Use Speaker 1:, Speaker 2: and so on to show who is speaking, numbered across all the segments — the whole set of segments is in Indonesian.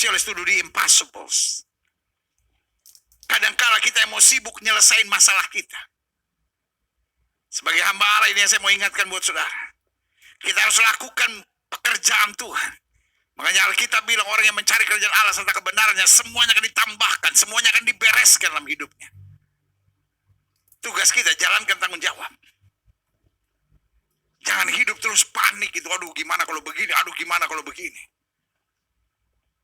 Speaker 1: spesialis to do the impossibles. Kadangkala kita yang mau sibuk nyelesain masalah kita. Sebagai hamba Allah ini yang saya mau ingatkan buat saudara. Kita harus lakukan pekerjaan Tuhan. Makanya Alkitab bilang orang yang mencari kerjaan Allah serta kebenarannya, semuanya akan ditambahkan, semuanya akan dibereskan dalam hidupnya. Tugas kita jalankan tanggung jawab. Jangan hidup terus panik itu. Aduh gimana kalau begini, aduh gimana kalau begini.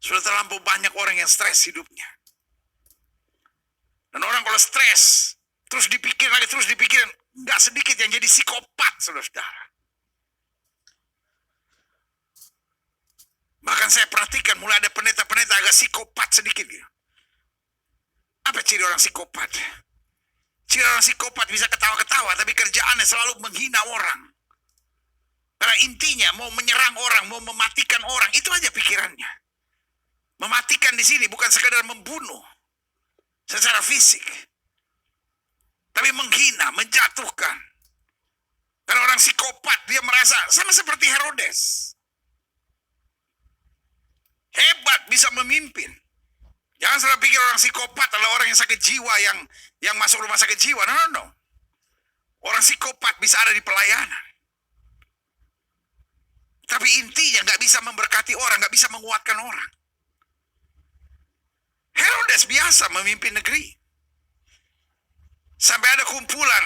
Speaker 1: Sudah terlampau banyak orang yang stres hidupnya. Dan orang kalau stres, terus dipikirin lagi, terus dipikirin. Nggak sedikit yang jadi psikopat, saudara-saudara. Bahkan saya perhatikan mulai ada pendeta-pendeta agak psikopat sedikit gitu. Apa ciri orang psikopat? Ciri orang psikopat bisa ketawa-ketawa, tapi kerjaannya selalu menghina orang. Karena intinya mau menyerang orang, mau mematikan orang, itu aja pikirannya. Mematikan di sini bukan sekadar membunuh secara fisik, tapi menghina, menjatuhkan. Karena orang psikopat, dia merasa sama seperti Herodes. Hebat, bisa memimpin. Jangan salah pikir orang psikopat adalah orang yang sakit jiwa, yang masuk rumah sakit jiwa. No. Orang psikopat bisa ada di pelayanan. Tapi intinya nggak bisa memberkati orang, nggak bisa menguatkan orang. Herodes biasa memimpin negeri. Sampai ada kumpulan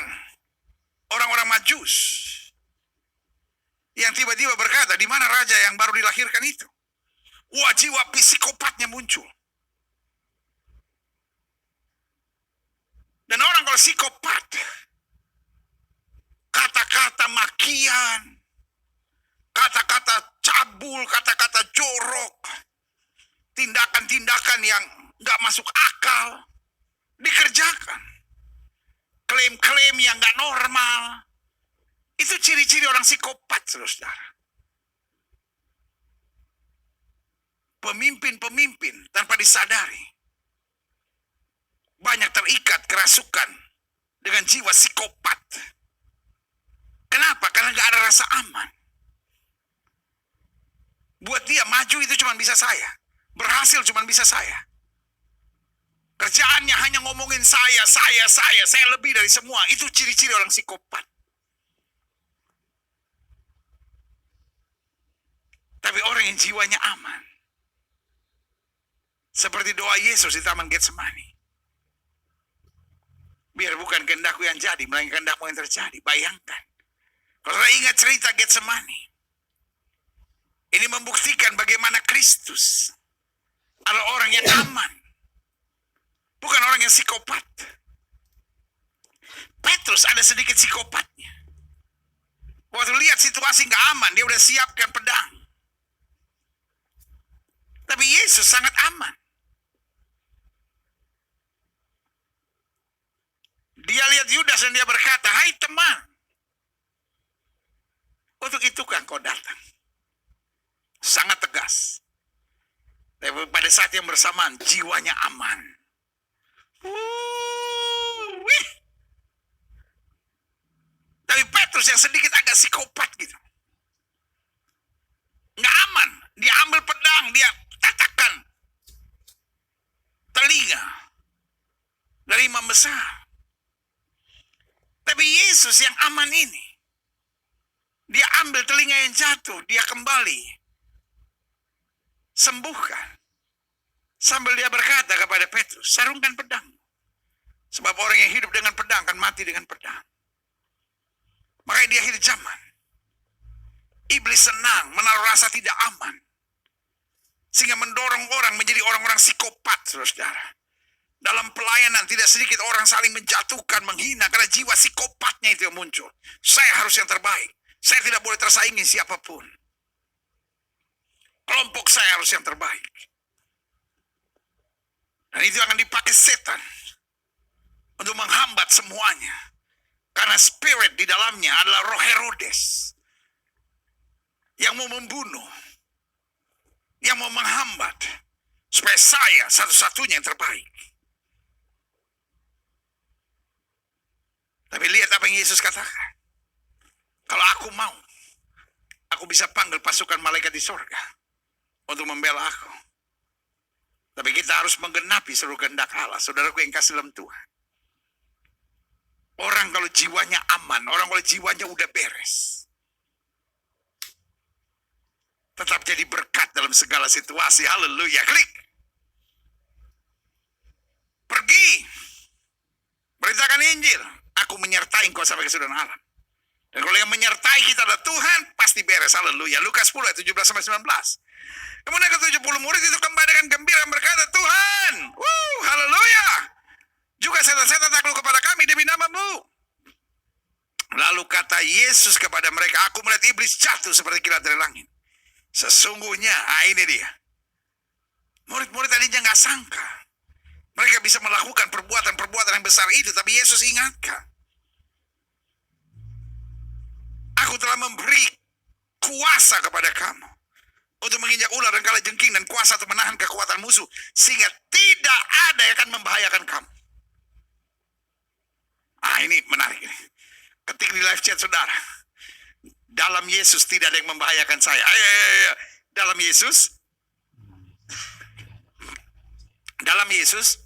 Speaker 1: orang-orang Majus yang tiba-tiba berkata, di mana raja yang baru dilahirkan itu? Wah, jiwa psikopatnya muncul. Dan orang kalau psikopat, kata-kata makian, kata-kata cabul, kata-kata jorok, tindakan-tindakan yang nggak masuk akal dikerjakan, klaim-klaim yang nggak normal, itu ciri-ciri orang psikopat, saudara. Pemimpin-pemimpin tanpa disadari banyak terikat kerasukan dengan jiwa psikopat. Kenapa? Karena nggak ada rasa aman. Buat dia maju itu cuma bisa saya, berhasil cuma bisa saya. Kerjaannya hanya ngomongin saya lebih dari semua. Itu ciri-ciri orang psikopat. Tapi orang yang jiwanya aman, seperti doa Yesus di Taman Getsemani. Biar bukan kehendakku yang jadi, melainkan kehendakmu yang terjadi. Bayangkan. Kalau saya ingat cerita Getsemani, ini membuktikan bagaimana Kristus adalah orang yang aman. Bukan orang yang psikopat. Petrus ada sedikit psikopatnya. Waktu lihat situasi nggak aman, dia udah siapkan pedang. Tapi Yesus sangat aman. Dia lihat Yudas dan dia berkata, hai teman, untuk itukah kau datang? Sangat tegas. Tapi pada saat yang bersamaan, jiwanya aman. Tapi Petrus yang sedikit agak psikopat gitu. Nggak aman. Dia ambil pedang, dia tatakan telinga dari imam besar. Tapi Yesus yang aman ini, dia ambil telinga yang jatuh, dia kembali sembuhkan. Sambil dia berkata kepada Petrus, sarungkan pedang. Sebab orang yang hidup dengan pedang akan mati dengan pedang. Makanya di akhir zaman, iblis senang menaruh rasa tidak aman. Sehingga mendorong orang menjadi orang-orang psikopat, saudara. Dalam pelayanan tidak sedikit orang saling menjatuhkan, menghina, karena jiwa psikopatnya itu yang muncul. Saya harus yang terbaik. Saya tidak boleh tersaingi siapapun. Kelompok saya harus yang terbaik. Dan itu akan dipakai setan untuk menghambat semuanya. Karena spirit di dalamnya adalah roh Herodes. Yang mau membunuh. Yang mau menghambat. Supaya saya satu-satunya yang terbaik. Tapi lihat apa yang Yesus katakan. Kalau aku mau, aku bisa panggil pasukan malaikat di sorga untuk membela aku. kita harus menggenapi seluruh kehendak Allah. Saudaraku yang kasih dalam Tuhan. Orang kalau jiwanya aman, orang kalau jiwanya udah beres, tetap jadi berkat dalam segala situasi. Haleluya. Klik. Pergi. Beritakan Injil. Aku menyertai engkau sampai ke kesudahan alam. Dan kalau yang menyertai kita adalah Tuhan, pasti beres. Haleluya. Lukas 10 ayat 17-19. Kemudian ke-70 murid itu kembali dengan gembira berkata, Tuhan, haleluya. Juga setan-setan takluk kepada kami demi nama-Mu. Lalu kata Yesus kepada mereka, aku melihat iblis jatuh seperti kilat dari langit. Sesungguhnya, ini dia. Murid-murid tadinya nggak sangka. Mereka bisa melakukan perbuatan-perbuatan yang besar itu, tapi Yesus ingatkan. Aku telah memberi kuasa kepada kamu untuk menginjak ular dan kalajengking dan kuasa untuk menahan kekuatan musuh, sehingga tidak ada yang akan membahayakan kamu. Ini menarik ini. Ketik di live chat saudara. Dalam Yesus tidak ada yang membahayakan saya. Dalam Yesus. Dalam Yesus.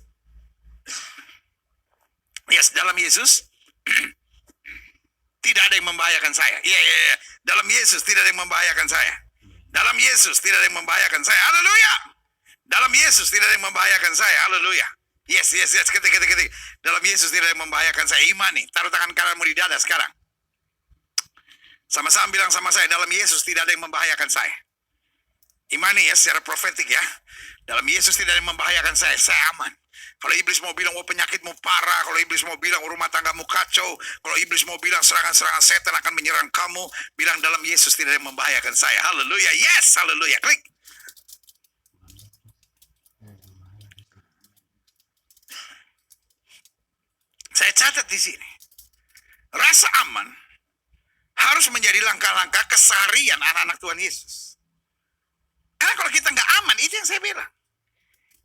Speaker 1: Yes, dalam Yesus. Tidak ada yang membahayakan saya. Dalam Yesus tidak ada yang membahayakan saya. Dalam Yesus tidak ada yang membahayakan saya. Haleluya. Dalam Yesus tidak ada yang membahayakan saya. Haleluya. Yes. Ketik. Dalam Yesus tidak ada yang membahayakan saya. Imani. Taruh tangan kananmu di dada sekarang. Sama-sama bilang sama saya. Dalam Yesus tidak ada yang membahayakan saya. Imani ya secara profetik ya. Dalam Yesus tidak ada yang membahayakan saya. Saya aman. Kalau iblis mau bilang penyakitmu parah, kalau iblis mau bilang rumah tanggamu kacau, kalau iblis mau bilang serangan-serangan setan akan menyerang kamu, bilang dalam Yesus tidak ada yang membahayakan saya. Haleluya. Yes, haleluya. Klik. Saya catat di sini. Rasa aman harus menjadi langkah-langkah keseharian anak-anak Tuhan Yesus. Karena kalau kita nggak aman, itu yang saya bilang.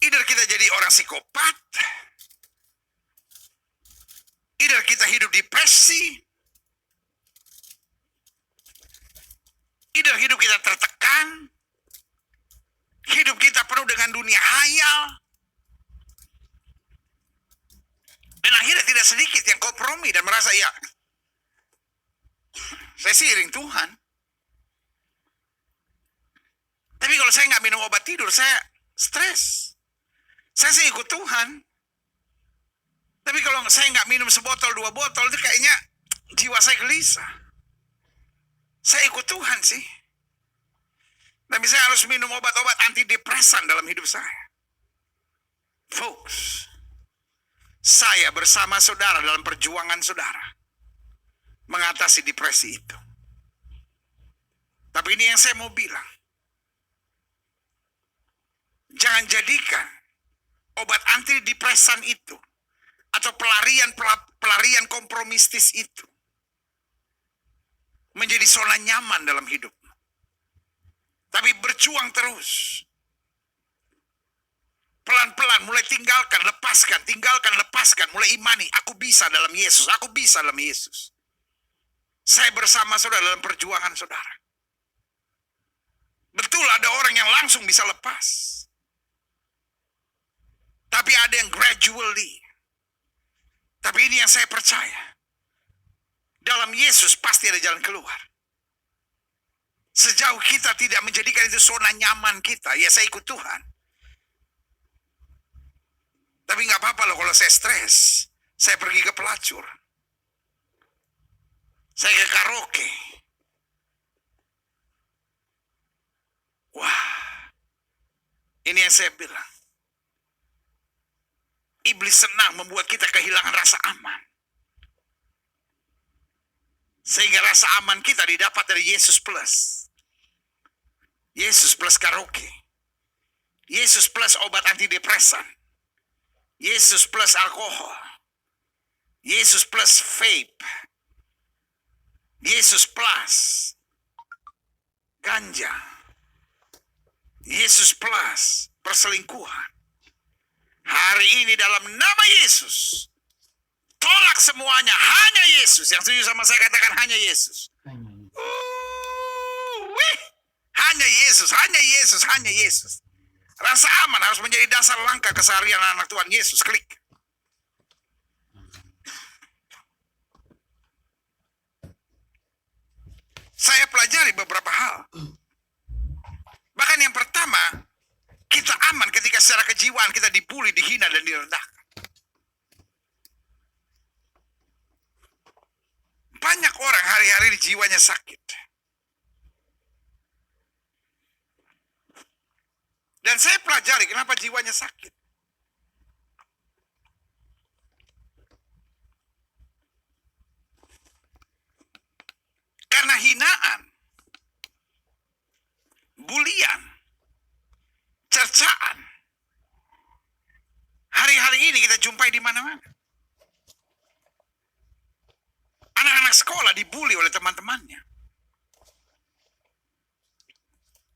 Speaker 1: Either kita jadi orang psikopat, either kita hidup depresi, either hidup kita tertekan, hidup kita penuh dengan dunia hayal, dan akhirnya tidak sedikit yang kompromi dan merasa ya, saya sih iring Tuhan. Tapi kalau saya nggak minum obat tidur, saya stres. Saya sih ikut Tuhan. Tapi kalau saya nggak minum sebotol, 2 botol, itu kayaknya jiwa saya gelisah. Saya ikut Tuhan sih. Tapi saya harus minum obat-obat antidepresan dalam hidup saya. Folks, saya bersama saudara dalam perjuangan saudara mengatasi depresi itu. Tapi ini yang saya mau bilang. Jangan jadikan obat antidepresan itu atau pelarian kompromistis itu menjadi zona nyaman dalam hidupmu. Tapi berjuang terus. Pelan-pelan mulai tinggalkan, lepaskan, mulai imani. Aku bisa dalam Yesus, aku bisa dalam Yesus. Saya bersama saudara dalam perjuangan saudara. Betul ada orang yang langsung bisa lepas. Tapi ada yang gradually. Tapi ini yang saya percaya. Dalam Yesus pasti ada jalan keluar. Sejauh kita tidak menjadikan itu zona nyaman kita, ya saya ikut Tuhan. Tapi nggak apa-apa loh kalau saya stres. Saya pergi ke pelacur. Saya ke karaoke. Wah. Ini yang saya bilang. Iblis senang membuat kita kehilangan rasa aman. Sehingga rasa aman kita didapat dari Yesus plus. Yesus plus karaoke. Yesus plus obat antidepresan. Yesus plus alkohol. Yesus plus vape. Yesus plus ganja. Yesus plus perselingkuhan. Hari ini dalam nama Yesus, tolak semuanya, hanya Yesus. Yang setuju sama saya katakan hanya Yesus. Hanya Yesus, hanya Yesus, hanya Yesus. Rasa aman harus menjadi dasar langkah keseharian anak Tuhan Yesus. Klik. Saya pelajari beberapa hal. Bahkan yang pertama, kita aman ketika secara kejiwaan kita dibully, dihina, dan direndahkan. Banyak orang hari-hari jiwanya sakit. Dan saya pelajari kenapa jiwanya sakit. Karena hinaan, bulian, cercaan. Hari-hari ini kita jumpai di mana-mana. Anak-anak sekolah dibully oleh teman-temannya.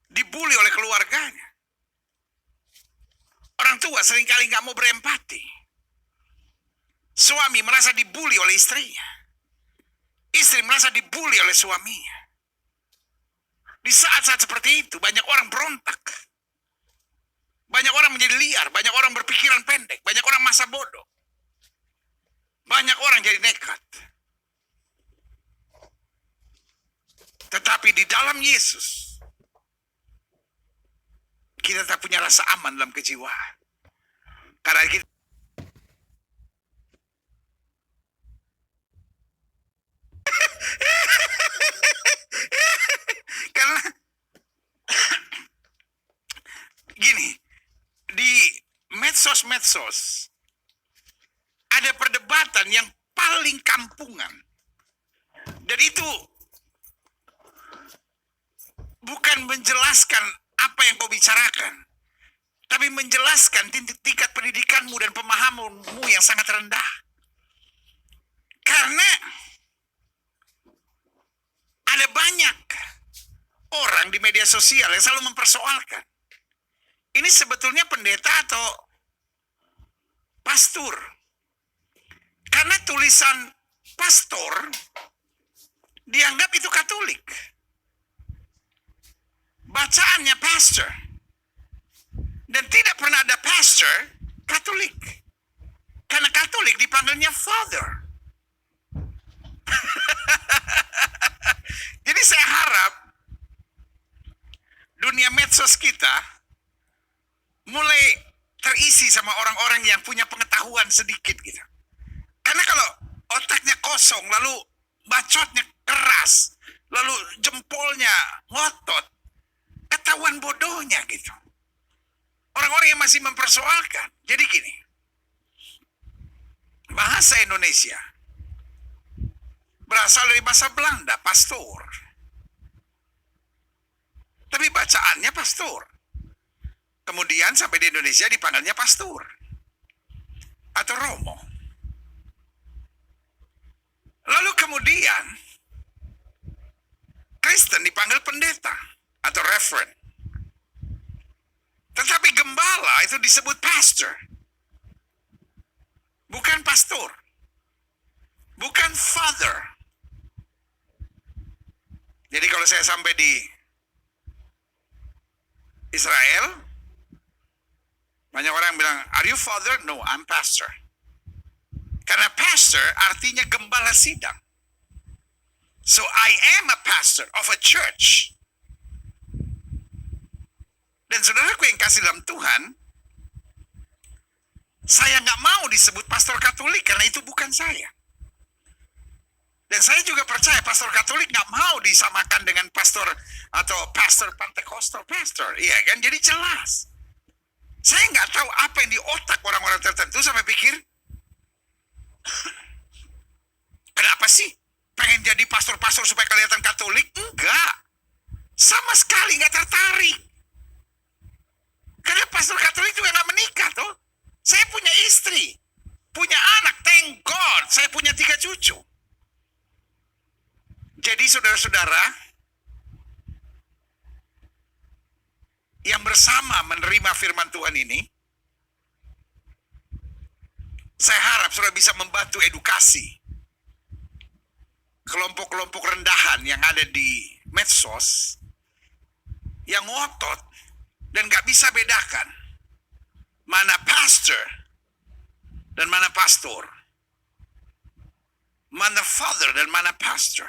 Speaker 1: Dibully oleh keluarganya. Orang tua seringkali nggak mau berempati. Suami merasa dibully oleh istrinya. Istri merasa dibully oleh suaminya. Di saat-saat seperti itu, banyak orang berontak. Banyak orang menjadi liar. Banyak orang berpikiran pendek. Banyak orang masa bodoh. Banyak orang jadi nekat. Tetapi di dalam Yesus, kita tak punya rasa aman dalam kejiwaan. Karena kita karena gini, di medsos ada perdebatan yang paling kampungan. Dan itu bukan menjelaskan apa yang kau bicarakan, tapi menjelaskan tingkat pendidikanmu dan pemahamanmu yang sangat rendah. Karena ada banyak orang di media sosial yang selalu mempersoalkan, ini sebetulnya pendeta atau pastor? Karena tulisan pastor dianggap itu Katolik. Bacaannya pastor. Dan tidak pernah ada pastor Katolik. Karena Katolik dipanggilnya father. Jadi saya harap dunia medsos kita mulai terisi sama orang-orang yang punya pengetahuan sedikit gitu. Karena kalau otaknya kosong, lalu bacotnya keras, lalu jempolnya ngotot, ketahuan bodohnya gitu. Orang-orang yang masih mempersoalkan. Jadi gini, bahasa Indonesia berasal dari bahasa Belanda, pastor. Tapi bacaannya pastor. Kemudian sampai di Indonesia dipanggilnya pastor atau romo. Lalu kemudian Kristen dipanggil pendeta atau reverend. Tetapi gembala itu disebut pastor. Bukan pastor. Bukan father. Jadi kalau saya sampai di Israel, banyak orang bilang, "Are you father?" "No, I'm pastor." Karena pastor artinya gembala sidang. So I am a pastor of a church. Dan saudaraku yang kasih dalam Tuhan, saya nggak mau disebut pastor Katolik karena itu bukan saya. Dan saya juga percaya pastor Katolik nggak mau disamakan dengan pastor atau pastor Pentekostal pastor, iya kan? Jadi jelas. Saya nggak tahu apa yang di otak orang-orang tertentu sampai pikir, kenapa sih pengen jadi pastor-pastor supaya kelihatan Katolik? Enggak, sama sekali nggak tertarik. Karena pastor Katolik juga nggak menikah toh. Saya punya istri, punya anak, thank God. Saya punya 3 cucu. Jadi saudara-saudara yang bersama menerima firman Tuhan ini, saya harap saudara bisa membantu edukasi kelompok-kelompok rendahan yang ada di medsos yang ngotot Dan gak bisa bedakan mana pastor dan mana pastor. Mana father dan mana pastor.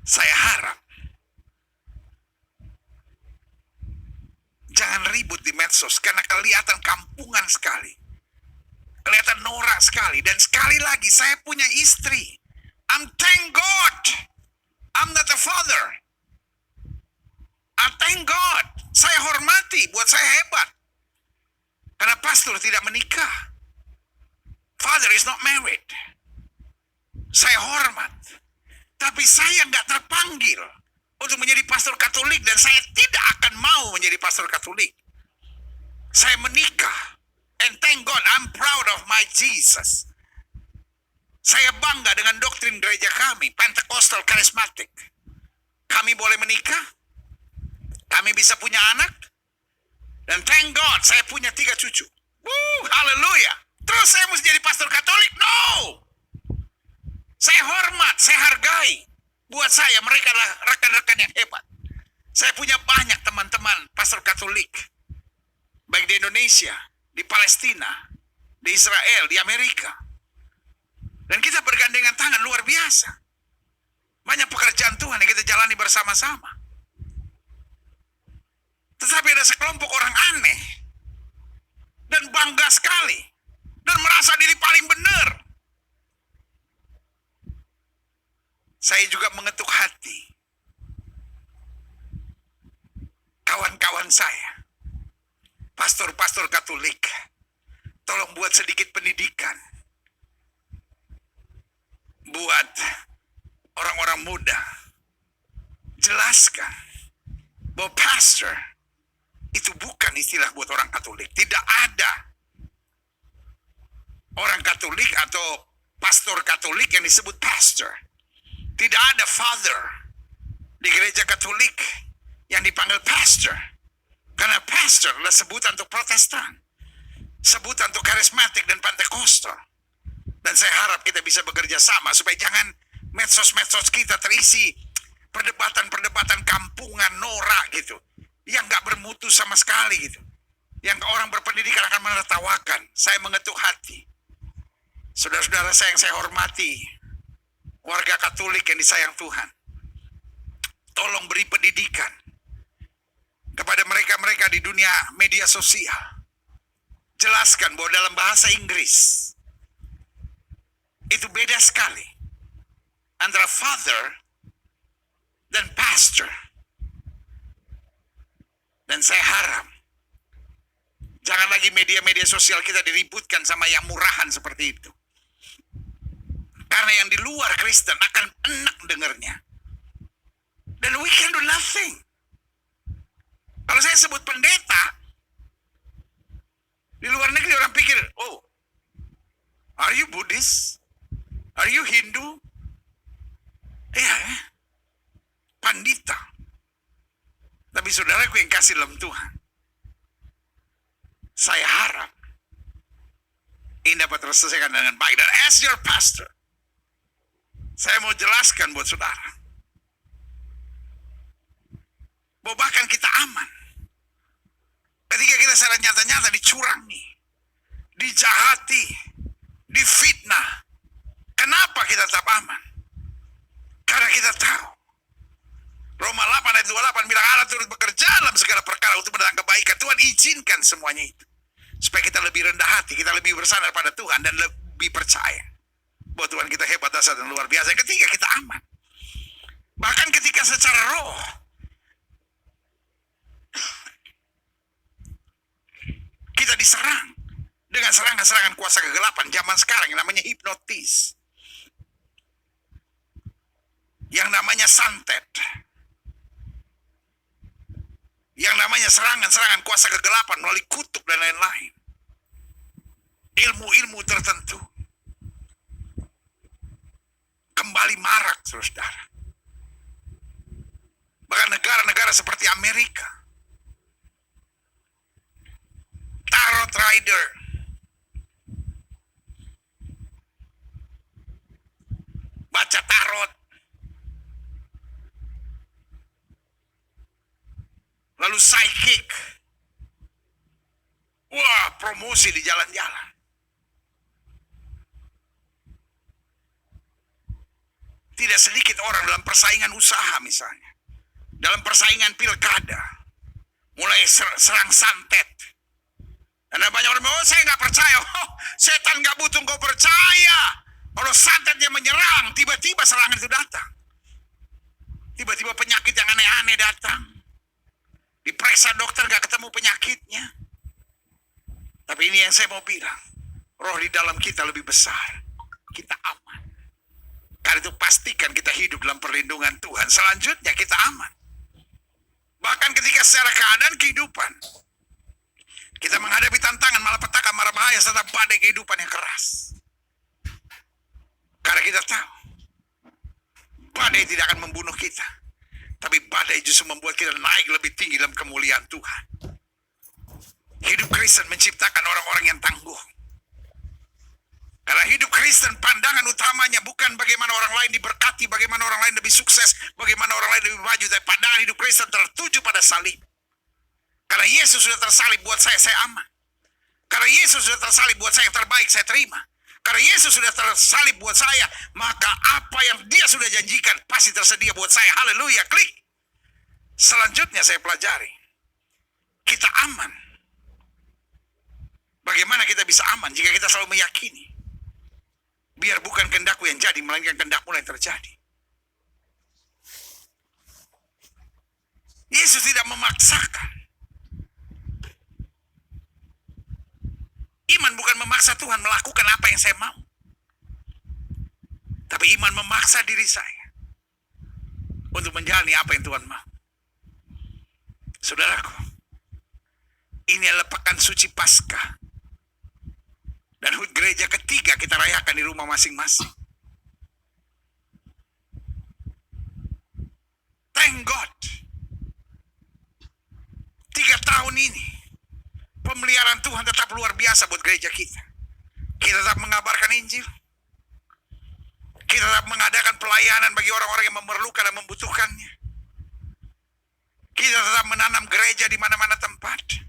Speaker 1: Saya harap jangan ribut di medsos karena kelihatan kampungan sekali. Kelihatan norak sekali. Dan sekali lagi saya punya istri. Thank God I'm not a father. Thank God. Saya hormati, buat saya hebat. Karena pastor tidak menikah. Father is not married. Saya hormat. Tapi saya nggak terpanggil untuk menjadi pastor Katolik dan saya tidak akan mau menjadi pastor Katolik. Saya menikah. And thank God I'm proud of my Jesus. Saya bangga dengan doktrin gereja kami, Pentecostal Charismatic. Kami boleh menikah. Kami bisa punya anak. Dan thank God saya punya 3 cucu. Haleluya. Terus saya mesti jadi pastor Katolik? No. Saya hormat, saya hargai. Buat saya mereka adalah rekan-rekan yang hebat. Saya punya banyak teman-teman pastor Katolik. Baik di Indonesia, di Palestina, di Israel, di Amerika. Dan kita bergandengan tangan luar biasa. Banyak pekerjaan Tuhan yang kita jalani bersama-sama. Tetapi ada sekelompok orang aneh. Dan bangga sekali. Dan merasa diri paling benar. Saya juga mengetuk hati. Kawan-kawan saya. Pastor-pastor Katolik. Tolong buat sedikit pendidikan. Buat orang-orang muda. Jelaskan bahwa pastor itu bukan istilah buat orang Katolik. Tidak ada orang Katolik atau pastor Katolik yang disebut pastor. Tidak ada father di gereja Katolik yang dipanggil pastor. Karena pastor adalah sebutan untuk Protestan. Sebutan untuk karismatik dan Pentekostal. Dan saya harap kita bisa bekerja sama supaya jangan medsos-medsos kita terisi perdebatan-perdebatan kampungan norak gitu. Yang gak bermutu sama sekali gitu. Yang orang berpendidikan akan menertawakan. Saya mengetuk hati. Saudara-saudara saya yang saya hormati. Warga Katolik yang disayang Tuhan. Tolong beri pendidikan. Kepada mereka-mereka di dunia media sosial. Jelaskan bahwa dalam bahasa Inggris. Itu beda sekali. Antara father dan pastor. Dan saya harap jangan lagi media-media sosial kita diributkan sama yang murahan seperti itu. Karena yang di luar Kristen akan enak dengarnya. Dan we can do nothing. Kalau saya sebut pendeta, di luar negeri orang pikir, oh, are you Buddhist? Are you Hindu? Iya, pandita. Tapi saudaraku yang kasih dalam Tuhan. Saya harap ini dapat terselesaikan dengan baik. Dan as your pastor, saya mau jelaskan buat saudara. Bahwa bahkan kita aman. Ketika kita secara nyata-nyata dicurangi. Dijahati. Difitnah. Kenapa kita tetap aman? Karena kita tahu. Roma 8 ayat 28 bilang Allah turut bekerja dalam segala perkara untuk mendatangkan kebaikan. Tuhan izinkan semuanya itu. Supaya kita lebih rendah hati, kita lebih bersandar pada Tuhan dan lebih percaya. Bahwa Tuhan kita hebat, dasar dan luar biasa. Ketika kita aman. Bahkan ketika secara roh. Kita diserang. Dengan serangan-serangan kuasa kegelapan zaman sekarang yang namanya hipnotis. Yang namanya santet. Yang namanya serangan-serangan kuasa kegelapan melalui kutub dan lain-lain. Ilmu-ilmu tertentu. Kembali marak, saudara. Bahkan negara-negara seperti Amerika. Tarot Rider. Baca tarot. Lalu promosi di jalan-jalan. Tidak sedikit orang dalam persaingan usaha misalnya, dalam persaingan pilkada, mulai serang santet. Dan banyak orang bilang, oh saya nggak percaya. Oh, setan nggak butuh kau percaya. Kalau santetnya menyerang, tiba-tiba serangan itu datang. Tiba-tiba penyakit yang aneh-aneh datang. Diperiksa dokter nggak ketemu penyakitnya. Tapi ini yang saya mau bilang, roh di dalam kita lebih besar. Kita aman. Karena itu pastikan kita hidup dalam perlindungan Tuhan. Selanjutnya kita aman. Bahkan ketika secara keadaan kehidupan, kita menghadapi tantangan, malapetaka, mara bahaya, serta badai kehidupan yang keras. Karena kita tahu, badai tidak akan membunuh kita. Tapi badai justru membuat kita naik lebih tinggi dalam kemuliaan Tuhan. Hidup Kristen menciptakan orang-orang yang tangguh. Karena hidup Kristen pandangan utamanya bukan bagaimana orang lain diberkati, bagaimana orang lain lebih sukses, bagaimana orang lain lebih maju. Tapi pandangan hidup Kristen tertuju pada salib. Karena Yesus sudah tersalib buat saya aman. Karena Yesus sudah tersalib buat saya, yang terbaik saya terima. Karena Yesus sudah tersalib buat saya, maka apa yang dia sudah janjikan pasti tersedia buat saya. Haleluya, klik. Selanjutnya saya pelajari. Kita aman. Bagaimana kita bisa aman jika kita selalu meyakini, biar bukan kehendakku yang jadi, melainkan kehendakmu yang terjadi. Yesus tidak memaksakan. Iman bukan memaksa Tuhan melakukan apa yang saya mau. Tapi iman memaksa diri saya untuk menjalani apa yang Tuhan mau. Saudaraku, ini adalah pekan suci Paskah. Dan HUT gereja ketiga kita rayakan di rumah masing-masing. Thank God. 3 tahun ini, pemeliharaan Tuhan tetap luar biasa buat gereja kita. Kita tetap mengabarkan Injil. Kita tetap mengadakan pelayanan bagi orang-orang yang memerlukan dan membutuhkannya. Kita tetap menanam gereja di mana-mana tempat.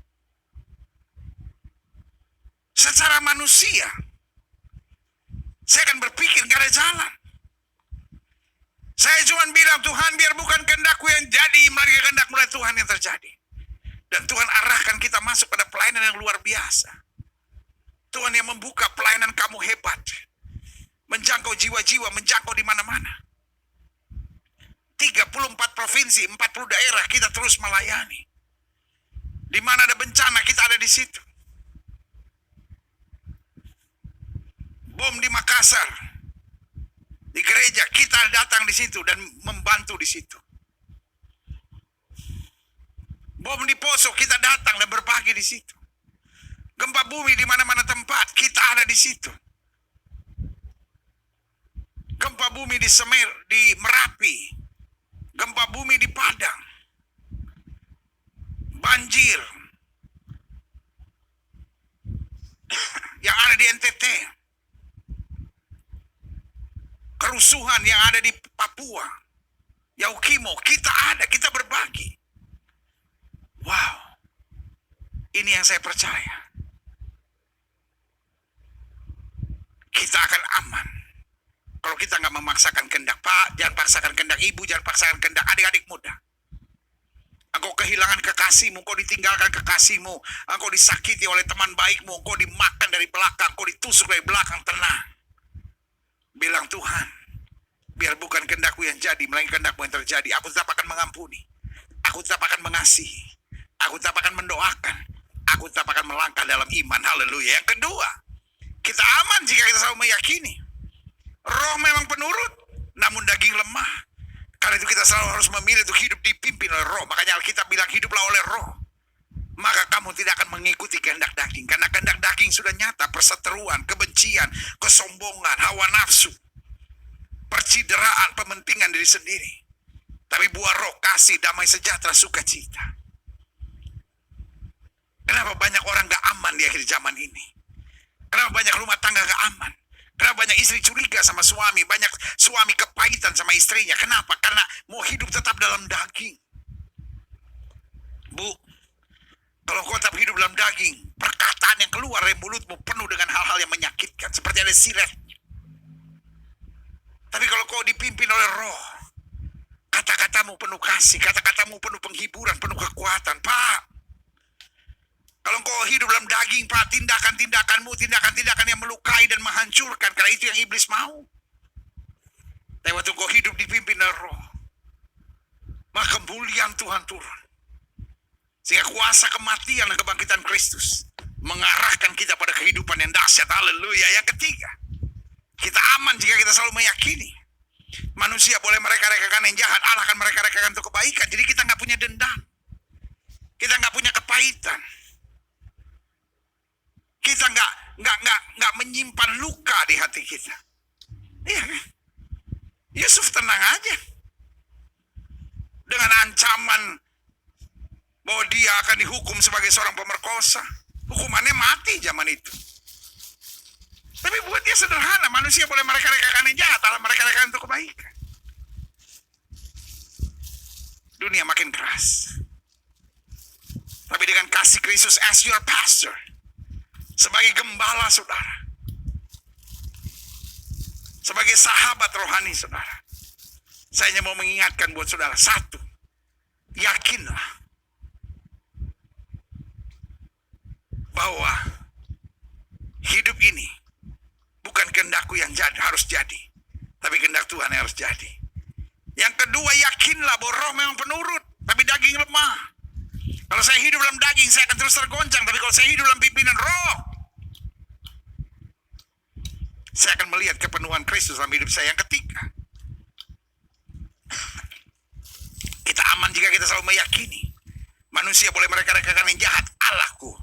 Speaker 1: Secara manusia, saya akan berpikir gak ada jalan. Saya cuma bilang, Tuhan biar bukan kehendakku yang jadi, melainkan kehendak-Mu Tuhan yang terjadi. Dan Tuhan arahkan kita masuk pada pelayanan yang luar biasa. Tuhan yang membuka pelayanan kamu hebat. Menjangkau jiwa-jiwa, menjangkau di mana-mana. 34 provinsi, 40 daerah kita terus melayani. Di mana ada bencana kita ada di situ. Bom di Makassar, di gereja kita datang di situ dan membantu di situ. Bom di Poso kita datang dan berbagi di situ. Gempa bumi di mana-mana tempat kita ada di situ. Gempa bumi di Merapi, gempa bumi di Padang, banjir yang ada di NTT, kerusuhan yang ada di Papua, Yaukimo, kita ada, kita berbagi. Wow, ini yang saya percaya. Kita akan aman kalau kita nggak memaksakan kehendak. Pak, jangan paksakan kehendak ibu, jangan paksakan kehendak adik-adik muda. Engkau kehilangan kekasihmu, engkau ditinggalkan kekasihmu, engkau disakiti oleh teman baikmu, engkau dimakan dari belakang, engkau ditusuk dari belakang. Tenang. Bilang, Tuhan, biar bukan kehendakku yang jadi, melainkan kehendakmu yang terjadi. Aku tetap akan mengampuni. Aku tetap akan mengasihi. Aku tetap akan mendoakan. Aku tetap akan melangkah dalam iman. Haleluya. Yang kedua, kita aman jika kita selalu meyakini. Roh memang penurut, namun daging lemah. Karena itu kita selalu harus memilih untuk hidup dipimpin oleh roh. Makanya Alkitab bilang hiduplah oleh roh. Maka kamu tidak akan mengikuti kehendak daging. Karena kehendak daging sudah nyata. Perseteruan, kebencian, kesombongan, hawa nafsu, percideraan, pementingan diri sendiri. Tapi buah roh, kasih, damai sejahtera, sukacita. Kenapa banyak orang gak aman di akhir zaman ini? Kenapa banyak rumah tangga gak aman? Kenapa banyak istri curiga sama suami? Banyak suami kepahitan sama istrinya. Kenapa? Karena mau hidup tetap dalam daging. Bu, kalau kau tetap hidup dalam daging, perkataan perkataan yang keluar dari mulutmu penuh dengan hal-hal yang menyakitkan, seperti ada siretnya. Tapi kalau kau dipimpin oleh Roh, kata-katamu penuh kasih, kata-katamu penuh penghiburan, penuh kekuatan. Pak, kalau kau hidup dalam daging, Pak, tindakan-tindakanmu, tindakan-tindakan yang melukai dan menghancurkan, karena itu yang iblis mau. Tapi waktu kau hidup dipimpin oleh Roh, maka kemuliaan Tuhan turun. Sehingga kuasa kematian dan kebangkitan Kristus mengarahkan kita pada kehidupan yang dahsyat. Haleluya. Yang ketiga, kita aman jika kita selalu meyakini manusia boleh mereka-rekakan yang jahat, Allah akan mereka-rekakan untuk kebaikan. Jadi kita nggak punya dendam, kita nggak punya kepahitan, kita nggak menyimpan luka di hati kita. Iya kan? Yusuf tenang aja dengan ancaman bahwa dia akan dihukum sebagai seorang pemerkosa. Hukumannya mati zaman itu. Tapi buat dia sederhana, manusia boleh mereka-rekakan yang jahat, Allah mereka-rekakan untuk kebaikan. Dunia makin keras. Tapi dengan kasih Kristus as your pastor, sebagai gembala saudara, sebagai sahabat rohani saudara, saya hanya mau mengingatkan buat saudara, satu, yakinlah bahwa hidup ini bukan kehendakku yang harus jadi, tapi kehendak Tuhan yang harus jadi. Yang kedua, yakinlah bahwa roh memang penurut, tapi daging lemah. Kalau saya hidup dalam daging, saya akan terus tergoncang. Tapi kalau saya hidup dalam pimpinan roh, saya akan melihat kepenuhan Kristus dalam hidup saya. Yang ketiga, kita aman jika kita selalu meyakini manusia boleh mereka-rekakan yang jahat, Allahku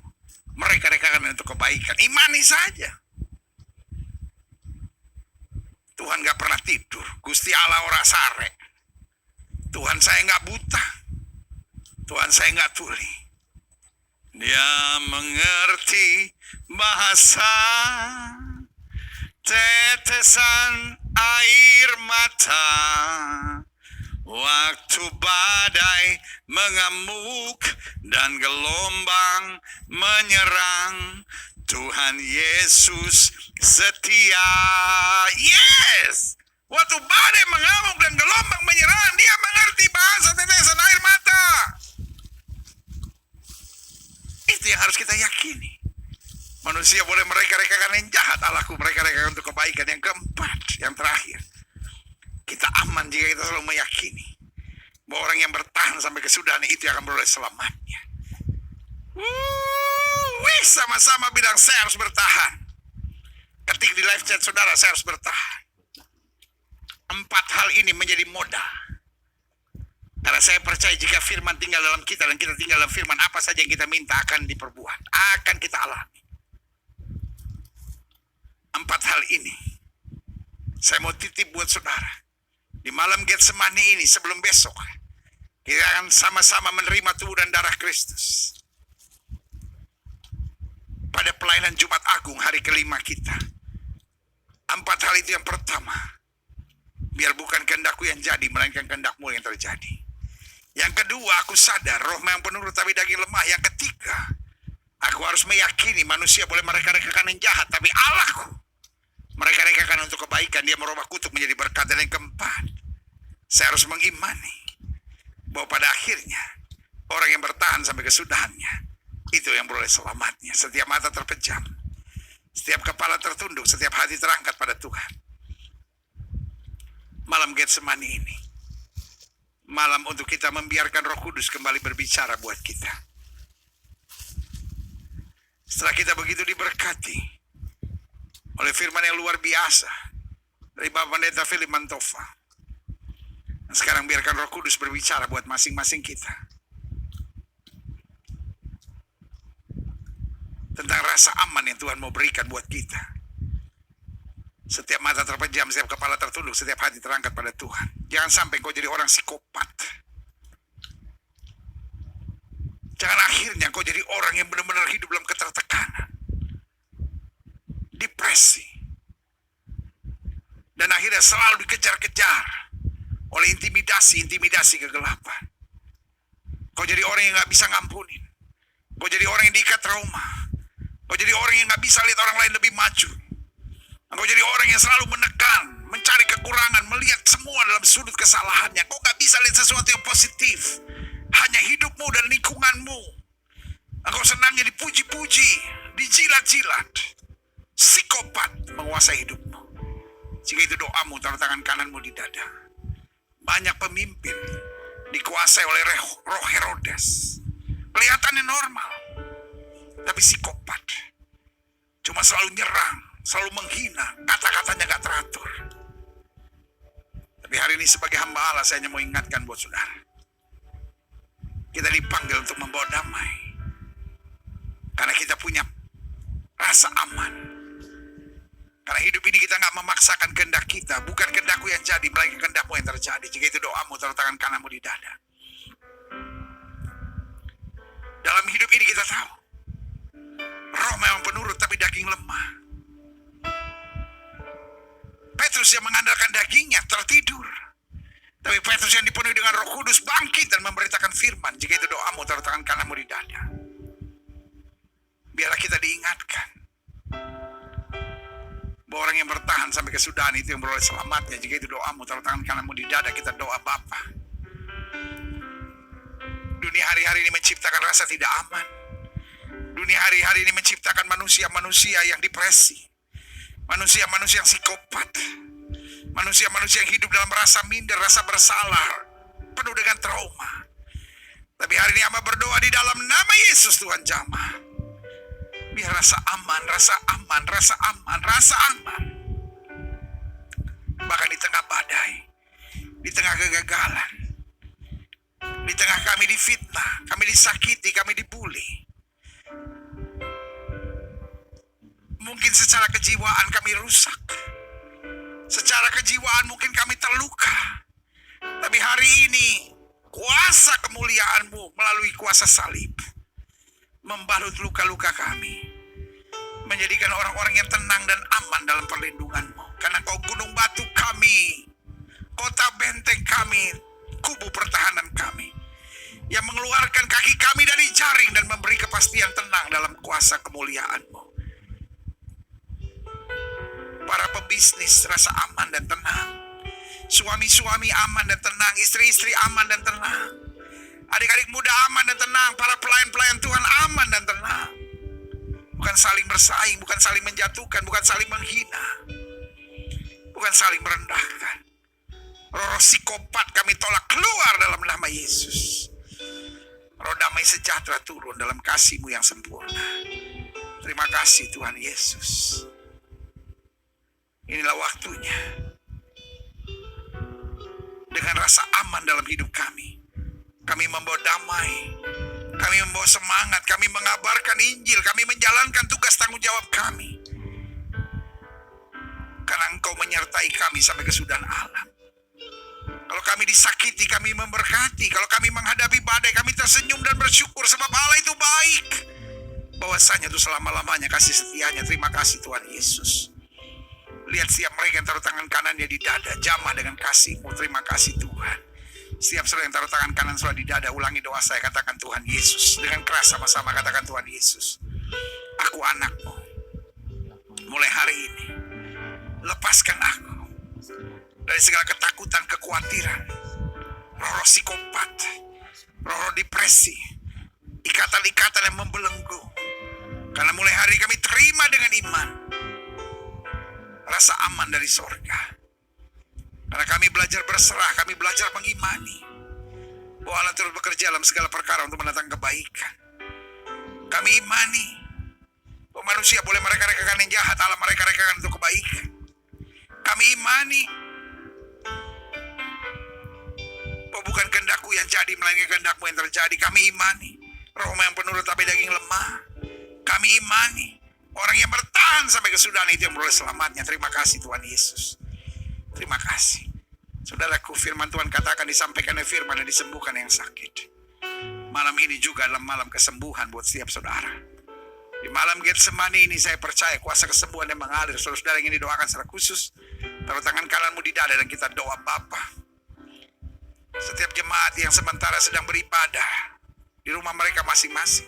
Speaker 1: mereka-rekakan untuk kebaikan. Imani saja. Tuhan gak pernah tidur. Gusti Allah ora sare. Tuhan saya gak buta. Tuhan saya gak tuli. Dia mengerti bahasa tetesan air mata waktu badai mengamuk dan gelombang menyerang. Tuhan Yesus setia. Yes! Waktu badai mengamuk dan gelombang menyerang, dia mengerti bahasa tetesan air mata. Itu yang harus kita yakini. Manusia boleh mereka-rekakan yang jahat, Allahku mereka-rekakan untuk kebaikan. Yang keempat, yang terakhir, kita aman jika kita selalu meyakini bahwa orang yang bertahan sampai kesudahan itu akan beroleh selamatnya. Sama-sama bilang, saya harus bertahan. Ketik di live chat saudara, saya harus bertahan. 4 hal ini menjadi modal. Karena saya percaya jika firman tinggal dalam kita dan kita tinggal dalam firman, apa saja yang kita minta akan diperbuat, akan kita alami. 4 hal ini saya mau titip buat saudara. Di malam Getsemani ini, sebelum besok, kita akan sama-sama menerima tubuh dan darah Kristus. Pada pelayanan Jumat Agung hari kelima kita. 4 hal itu. Yang pertama, biar bukan kehendakku yang jadi, melainkan kehendakmu yang terjadi. Yang kedua, aku sadar roh memang penurut tapi daging lemah. Yang ketiga, aku harus meyakini manusia boleh mereka-rekakan yang jahat, tapi Allahku mereka-rekakan untuk kebaikan. Dia merubah kutuk menjadi berkat. Dan yang keempat, saya harus mengimani bahwa pada akhirnya orang yang bertahan sampai kesudahannya, itu yang beroleh selamatnya. Setiap mata terpejam, setiap kepala tertunduk, setiap hati terangkat pada Tuhan. Malam Getsemani ini, malam untuk kita membiarkan Roh Kudus kembali berbicara buat kita. Setelah kita begitu diberkati oleh firman yang luar biasa dari Bapak Pendeta Philip Mantova, sekarang biarkan Roh Kudus berbicara buat masing-masing kita tentang rasa aman yang Tuhan mau berikan buat kita. Setiap mata terpejam, setiap kepala tertunduk, setiap hati terangkat pada Tuhan. Jangan sampai kau jadi orang psikopat. Jangan akhirnya kau jadi orang yang benar-benar hidup dalam ketertekanan, depresi, dan akhirnya selalu dikejar-kejar oleh intimidasi kegelapan. Kau jadi orang yang gak bisa ngampunin. Kau jadi orang yang diikat trauma. Engkau jadi orang yang gak bisa lihat orang lain lebih maju. Engkau jadi orang yang selalu menekan, mencari kekurangan, melihat semua dalam sudut kesalahannya. Kau gak bisa lihat sesuatu yang positif. Hanya hidupmu dan lingkunganmu. Engkau senangnya dipuji-puji, dijilat-jilat. Psikopat menguasai hidupmu. Jika itu doamu, taruh tangan kananmu di dada. Banyak pemimpin dikuasai oleh roh Herodes. Kelihatannya normal, tapi psikopat. Cuma selalu nyerang, selalu menghina, kata-katanya gak teratur. Tapi hari ini sebagai hamba Allah, saya hanya mau ingatkan buat saudara. Kita dipanggil untuk membawa damai. Karena kita punya rasa aman. Karena hidup ini kita gak memaksakan kehendak kita. Bukan kehendakku yang jadi, melainkan kehendakmu yang terjadi. Jika itu doamu, taruh tangan kananmu di dada. Dalam hidup ini kita tahu, roh memang penurut tapi daging lemah. Petrus yang mengandalkan dagingnya tertidur. Tapi Petrus yang dipenuhi dengan Roh Kudus bangkit dan memberitakan firman. Jika itu doamu, taruh tangan kananmu di dada. Biarlah kita diingatkan bahwa orang yang bertahan sampai kesudahan itu yang beroleh selamatnya. Jika itu doamu, taruh tangan kananmu di dada. Kita doa Bapa. Dunia hari-hari ini menciptakan rasa tidak aman. Dunia hari-hari ini menciptakan manusia-manusia yang depresi. Manusia-manusia yang psikopat. Manusia-manusia yang hidup dalam rasa minder, rasa bersalah, penuh dengan trauma. Tapi hari ini hamba berdoa di dalam nama Yesus Tuhan jamah. Biar rasa aman, rasa aman, rasa aman, rasa aman. Bahkan di tengah badai, di tengah kegagalan, di tengah kami difitnah, kami disakiti, kami dibully. Mungkin secara kejiwaan kami rusak. Secara kejiwaan mungkin kami terluka. Tapi hari ini kuasa kemuliaan-Mu melalui kuasa salib membalut luka-luka kami. Menjadikan orang-orang yang tenang dan aman dalam perlindungan-Mu. Karena Kau gunung batu kami, kota benteng kami, kubu pertahanan kami. Yang mengeluarkan kaki kami dari jaring dan memberi kepastian tenang dalam kuasa kemuliaan-Mu. Para pebisnis rasa aman dan tenang. Suami-suami aman dan tenang. Istri-istri aman dan tenang. Adik-adik muda aman dan tenang. Para pelayan-pelayan Tuhan aman dan tenang. Bukan saling bersaing, bukan saling menjatuhkan, bukan saling menghina, bukan saling merendahkan. Roh psikopat kami tolak keluar dalam nama Yesus. Roh damai sejahtera turun dalam kasih-Mu yang sempurna. Terima kasih Tuhan Yesus. Inilah waktunya. Dengan rasa aman dalam hidup kami, kami membawa damai, kami membawa semangat, kami mengabarkan Injil, kami menjalankan tugas tanggung jawab kami. Karena Engkau menyertai kami sampai kesudahan alam. Kalau kami disakiti, kami memberkati. Kalau kami menghadapi badai, kami tersenyum dan bersyukur sebab Allah itu baik. Bahwasanya itu selama-lamanya kasih setianya. Terima kasih Tuhan Yesus. Lihat setiap mereka yang taruh tangan kanannya di dada, jamah dengan kasih-Mu. Terima kasih Tuhan. Setiap saudara yang taruh tangan kanan saudara di dada, ulangi doa saya, katakan Tuhan Yesus. Dengan keras sama-sama katakan Tuhan Yesus. Aku anak-Mu. Mulai hari ini, lepaskan aku dari segala ketakutan, kekhawatiran, roh psikopat, roh depresi, ikatan-ikatan yang membelenggu. Karena mulai hari kami terima dengan iman rasa aman dari sorga. Karena kami belajar berserah, kami belajar mengimani bahwa Allah terus bekerja dalam segala perkara untuk mendatangkan kebaikan. Kami imani bahwa manusia boleh mereka-rekakan yang jahat, Allah mereka-rekakan untuk kebaikan. Kami imani bahwa bukan kehendak-Ku yang jadi, melainkan kehendak-Mu yang terjadi. Kami imani roh yang penurut tapi daging lemah. Kami imani orang yang bertahan sampai kesudahan itu yang beroleh selamatnya. Terima kasih Tuhan Yesus. Terima kasih. Saudaraku, firman Tuhan katakan disampaikan oleh firman dan disembuhkan yang sakit. Malam ini juga adalah malam kesembuhan buat setiap saudara. Di malam Getsemani ini saya percaya kuasa kesembuhan yang mengalir. Saudara-saudara yang ini doakan secara khusus. Taruh tangan kananmu di dada dan kita doa Bapa. Setiap jemaat yang sementara sedang beribadah di rumah mereka masing-masing,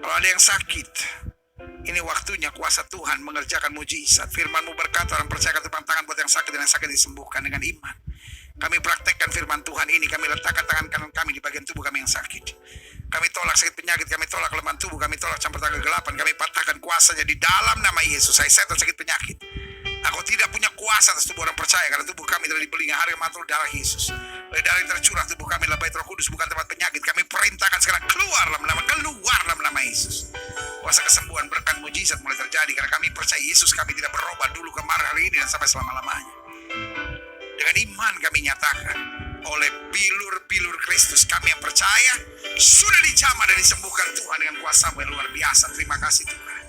Speaker 1: Kalau ada yang sakit, ini waktunya kuasa Tuhan mengerjakan mujizat. Firman-Mu berkata, orang percaya tepang tangan buat yang sakit dan yang sakit disembuhkan dengan iman. Kami praktekkan firman Tuhan ini. Kami letakkan tangan kanan kami di bagian tubuh kami yang sakit. Kami tolak sakit penyakit, kami tolak kelemahan tubuh, kami tolak campur tangan kegelapan. Kami patahkan kuasanya di dalam nama Yesus. Saya setan sakit penyakit. Aku tidak punya kuasa atas tubuh orang percaya, karena tubuh kami telah dibeli dengan harga mahal darah Yesus. Oleh darah yang tercurah tubuh kami adalah bait Roh Kudus, bukan tempat penyakit. Kami perintahkan sekarang keluar dalam nama Yesus. Kuasa kesembuhan, berkat, mujizat mulai terjadi, karena kami percaya Yesus. Kami tidak berubah dulu, kemarin, hari ini, dan sampai selama-lamanya. Dengan iman kami nyatakan, oleh bilur-bilur Kristus kami yang percaya sudah dijamah dan disembuhkan Tuhan dengan kuasa-Mu yang luar biasa. Terima kasih Tuhan.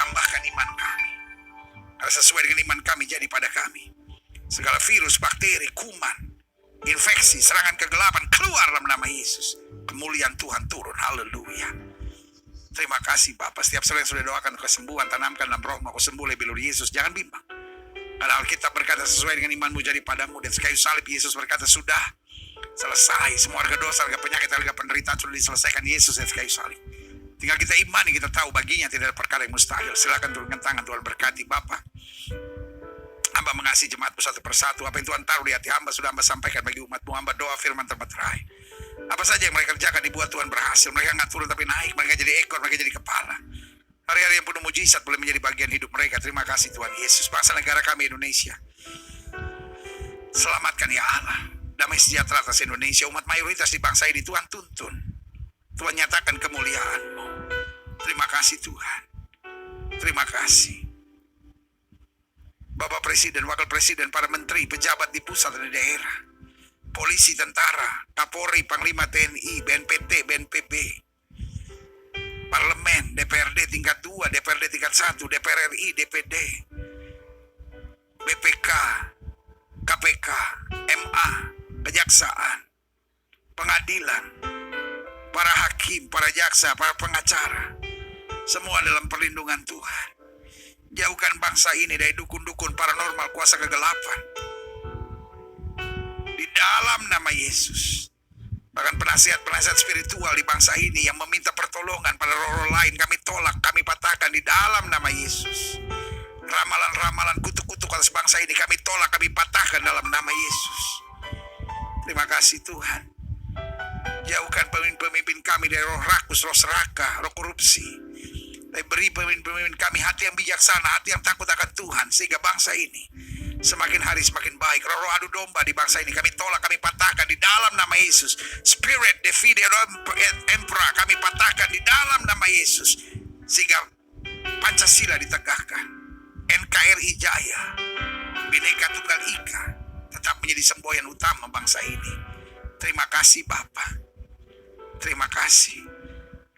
Speaker 1: Tambahkan iman kami, karena sesuai dengan iman kami jadi pada kami. Segala virus, bakteri, kuman, infeksi, serangan kegelapan keluar dalam nama Yesus. Kemuliaan Tuhan turun. Haleluya. Terima kasih Bapak. Setiap saudara yang sudah doakan kesembuhan, tanamkan dalam roh, aku sembuh oleh bilur Yesus. Jangan bimbang. Karena Alkitab berkata sesuai dengan imanmu jadi padamu. Dan sekayu salib Yesus berkata sudah selesai. Semua harga dosa, harga penyakit, harga penderitaan sudah diselesaikan Yesus dan sekayu salib. Tinggal kita imani, kita tahu baginya tidak ada perkara yang mustahil. Silakan turunkan tangan, Tuhan berkati Bapak. Hamba mengasihi jemaatmu satu persatu. Apa yang Tuhan taruh di hati hamba sudah hamba sampaikan bagi umatmu. Hamba doa firman terbaterai. Apa saja yang mereka kerjakan dibuat Tuhan berhasil. Mereka nggak turun tapi naik. Mereka jadi ekor, mereka jadi kepala. Hari-hari yang penuh mujizat boleh menjadi bagian hidup mereka. Terima kasih Tuhan Yesus. Bangsa negara kami Indonesia, selamatkan ya Allah. Damai sejahtera atas Indonesia. Umat mayoritas di bangsa ini Tuhan tuntun. Tuhan nyatakan kemuliaan-Mu. Terima kasih Tuhan. Terima kasih Bapak Presiden, Wakil Presiden, para menteri, pejabat di pusat dan di daerah, polisi, tentara, Kapolri, Panglima TNI, BNPT, BNPB, Parlemen, DPRD tingkat 2, DPRD tingkat 1, DPR RI, DPD, BPK, KPK, MA, Kejaksaan, Pengadilan, para hakim, para jaksa, para pengacara, semua dalam perlindungan Tuhan. Jauhkan bangsa ini dari dukun-dukun paranormal, kuasa kegelapan. Di dalam nama Yesus. Bahkan penasihat-penasihat spiritual di bangsa ini yang meminta pertolongan pada roh-roh lain, kami tolak, kami patahkan di dalam nama Yesus. Ramalan-ramalan, kutuk-kutuk atas bangsa ini kami tolak, kami patahkan dalam nama Yesus. Terima kasih Tuhan. Jauhkan pemimpin-pemimpin kami dari roh rakus, roh serakah, roh korupsi. Beri pemimpin-pemimpin kami hati yang bijaksana, hati yang takut akan Tuhan, sehingga bangsa ini semakin hari semakin baik. Roh-roh adu domba di bangsa ini kami tolak, kami patahkan di dalam nama Yesus. Spirit divide emperor kami patahkan di dalam nama Yesus, sehingga Pancasila ditegakkan, NKRI jaya, Bhinneka Tunggal Ika tetap menjadi semboyan utama bangsa ini. Terima kasih Bapa. Terima kasih.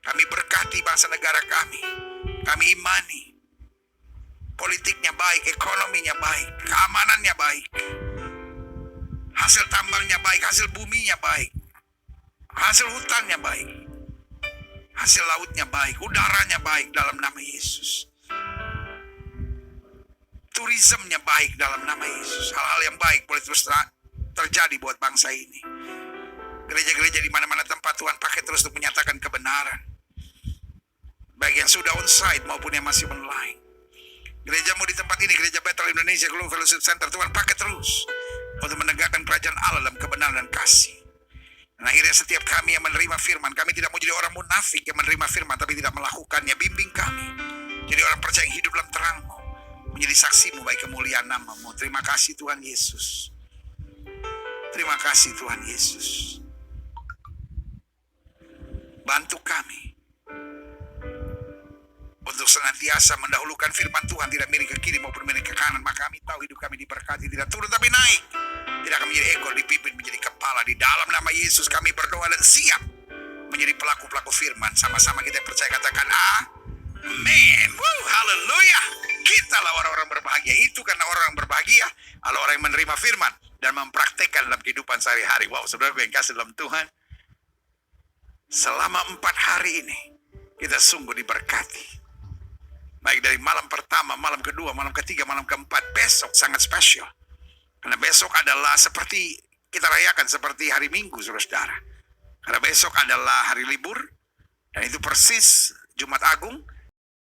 Speaker 1: Kami berkati bangsa negara kami. Kami imani politiknya baik, ekonominya baik, keamanannya baik, hasil tambangnya baik, hasil buminya baik, hasil hutannya baik, hasil lautnya baik, udaranya baik dalam nama Yesus. Turismenya baik dalam nama Yesus. Hal-hal yang baik boleh terus terjadi buat bangsa ini. Gereja-gereja di mana-mana tempat Tuhan pakai terus untuk menyatakan kebenaran. Baik yang sudah on-site maupun yang masih online. Gerejamu di tempat ini, Gereja Bethel Indonesia Global Fellowship Center, Tuhan pakai terus untuk menegakkan kerajaan Allah dalam kebenaran dan kasih. Dan akhirnya setiap kami yang menerima firman, kami tidak mau jadi orang munafik yang menerima firman tapi tidak melakukannya. Bimbing kami jadi orang percaya yang hidup dalam terang-Mu, menjadi saksi-Mu bagi kemuliaan nama-Mu. Terima kasih Tuhan Yesus. Terima kasih Tuhan Yesus. Bantu kami untuk senantiasa mendahulukan firman Tuhan, tidak miring ke kiri maupun miring ke kanan. Maka kami tahu hidup kami diberkati, tidak turun tapi naik, tidak akan menjadi ekor, dipimpin menjadi kepala. Di dalam nama Yesus kami berdoa dan siap menjadi pelaku-pelaku firman. Sama-sama kita percaya, katakan amin. Haleluya. Kitalah orang-orang berbahagia. Itu karena orang berbahagia adalah orang yang menerima firman dan mempraktekkan dalam kehidupan sehari-hari. Wow, saudara yang kasih dalam Tuhan, selama 4 hari ini kita sungguh diberkati. Baik dari malam pertama, malam kedua, malam ketiga, malam keempat. Besok sangat spesial. Karena besok adalah seperti kita rayakan seperti hari Minggu, saudara-saudara. Karena besok adalah hari libur. Dan itu persis Jumat Agung